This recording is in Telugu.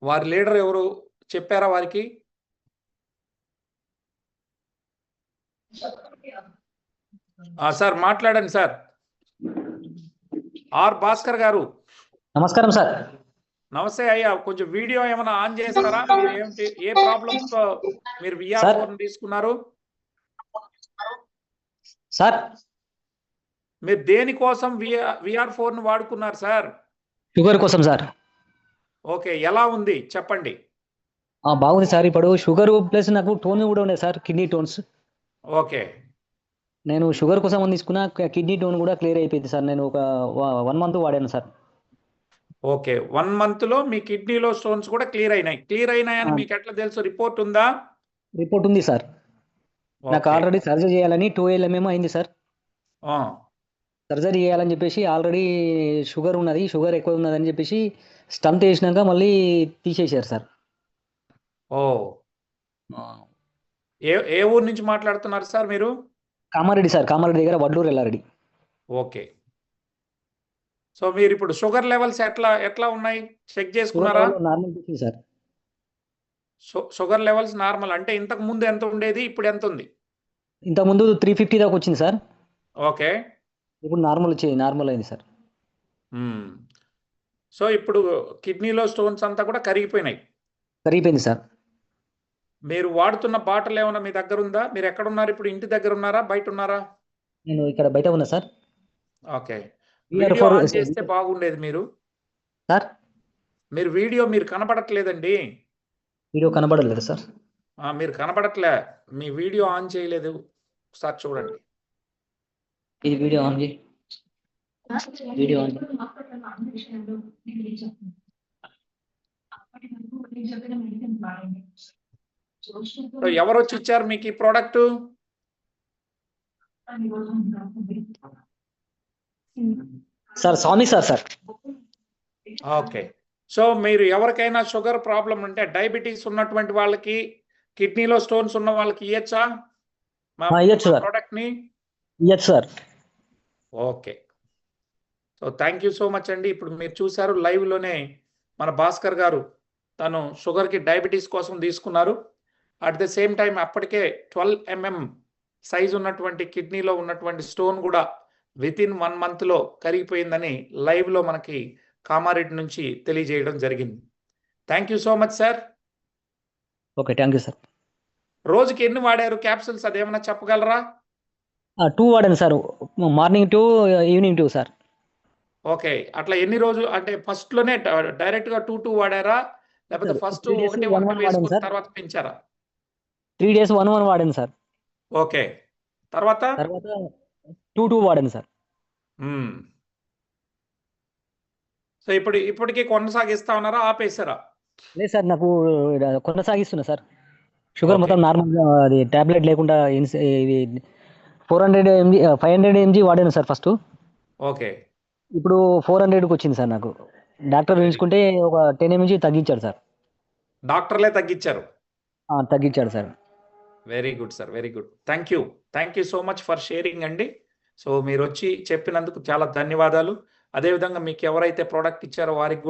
వారి లీడర్ ఎవరు చెప్పారా వారికి? సార్ మాట్లాడండి సార్. ఆర్ భాస్కర్ గారు. నమస్కారం సార్. నమస్తే అయ్యా. కొంచెం వీడియో ఏమైనా ఆన్ చేస్తారా? మీరు ఏమిటి, ఏ ప్రాబ్లమ్స్ తో మీరు VR4 తీసుకున్నారు? సార్ మీరు దేనికోసం VR4 ను వాడుకున్నారు సార్? షుగర్ కోసం సార్. ఓకే, ఎలా ఉంది చెప్పండి. బాగుంది సార్. ఇప్పుడు షుగర్ ప్లస్ నాకు టోన్ కూడా ఉండే సార్, కిడ్నీ టోన్స్. ఓకే, నేను షుగర్ కోసం తీసుకున్న, కిడ్నీ టోన్ కూడా క్లియర్ అయిపోయింది సార్. నేను ఒక 1 మంత్ వాడాను సార్. ఓకే, 1 మంత్ లో మీ కిడ్నీలో స్టోన్స్ కూడా క్లియర్ అయినాయి. క్లియర్ అయినాయని మీకు ఎట్లా తెలుసు? రిపోర్ట్ ఉందా? రిపోర్ట్ ఉంది సార్. నాకు ఆల్రెడీ సర్జరీ చేయాలని 12 mm అయింది సార్. సర్జరీ చేయాలని చెప్పేసి ఆల్రెడీ షుగర్ ఉన్నది, షుగర్ ఎక్కువ ఉన్నదని చెప్పేసి స్టంట్ వేసినాక మళ్ళీ తీసేశారు సార్. ఏ ఊరు నుంచి మాట్లాడుతున్నారు సార్ మీరు? కామారెడ్డి సార్, కామారెడ్డి దగ్గర వడ్లూరు ఎల్లారెడ్డి. ఓకే, సో మీరు ఇప్పుడు షుగర్ లెవెల్స్ ఎట్లా ఉన్నాయి చెక్ చేసుకున్నారా? Normal sir. Sugar levels normal అంటే ఇంతకు ముందు ఎంత ఉండేది, ఇప్పుడు ఎంత ఉంది? ఇంతకు ముందు 350 దాకా వచ్చింది సార్. ఓకే, ఇప్పుడు నార్మల్ అయింది సార్. సో ఇప్పుడు కిడ్నీలో స్టోన్స్ అంతా కూడా కరిగిపోయింది సార్. మీరు వాడుతున్న బాటిల్ ఏమైనా మీ దగ్గర ఉందా? మీరు ఎక్కడ ఉన్నారు ఇప్పుడు? ఇంటి దగ్గర ఉన్నారా, బయట ఉన్నారా? నేను ఇక్కడ బయట ఉన్నా సార్. ఓకే, వీడియో ఆన్ చేస్తే బాగుండేది. మీరు వీడియో కనబడట్లేదండి. వీడియో కనబడలేదు సార్. మీరు కనబడట్లే, మీ వీడియో ఆన్ చేయలేదు. ఒకసారి చూడండి. ఇది వీడియో ఆన్ చేయి. Video on. ఎవరు వచ్చి ఇచ్చారు మీకు ఈ ప్రోడక్ట్? సార్ స్వామి సార్. ఓకే, సో మీరు ఎవరికైనా షుగర్ ప్రాబ్లం ఉంటే, డయాబెటీస్ ఉన్నటువంటి వాళ్ళకి, కిడ్నీలో స్టోన్స్ ఉన్న వాళ్ళకి ఇయ్యచ్చా ప్రోడక్ట్ ని? ఇయ్యచ్చు sir. Okay, so thank you so much అండి. ఇప్పుడు మీరు చూసారు లైవ్ లోనే మన భాస్కర్ గారు తను షుగర్ కి, డయాబెటీస్ కోసం తీసుకున్నారు. అట్ ద సేమ్ టైం అప్పటికే 12 mm సైజ్ ఉన్నటువంటి కిడ్నీలో ఉన్నటువంటి స్టోన్ కూడా వితిన్ 1 month లో కరిగిపోయిందని లైవ్ లో మనకి కామారెడ్డి నుంచి తెలియజేయడం జరిగింది. Thank you so much sir. Okay, thank you sir. రోజుకి ఎన్ని వాడారు క్యాప్సూల్స్, అదేమన్నా చెప్పగలరా? 2 వాడాను sir. Morning 2, evening 2 sir. Okay, అట్లా ఎన్ని రోజులు అంటే ఫస్ట్ లోనే డైరెక్ట్ గా 2 వాడారా, లేకపోతే ఫస్ట్ 1 తర్వాత పెంచారా? 3 days 1 వాడాను సార్. ఓకే, తర్వాత 2 వాడాను సార్. సో ఇప్పటికీ కొనసాగిస్తా ఉన్నారా, ఆపేశారా? లేదు సార్, నాకు కొనసాగిస్తున్నా సార్. షుగర్ మొత్తం నార్మల్, అది టాబ్లెట్ లేకుండా 400 mg 500 mg వాడాను సార్ ఫస్ట్. ఓకే, ఇప్పుడు 400కి వచ్చింది సార్. నాకు డాక్టర్ చూసుకుంటే ఒక 10 mg తగ్గించాడు సార్. డాక్టర్లే తగ్గించారు? తగ్గించాడు sir. Very good sir, very good. Thank you so much for sharing అండి. సో మీరు వచ్చి చెప్పినందుకు చాలా ధన్యవాదాలు. అదేవిధంగా మీకు ఎవరైతే ప్రోడక్ట్ ఇచ్చారో వారికి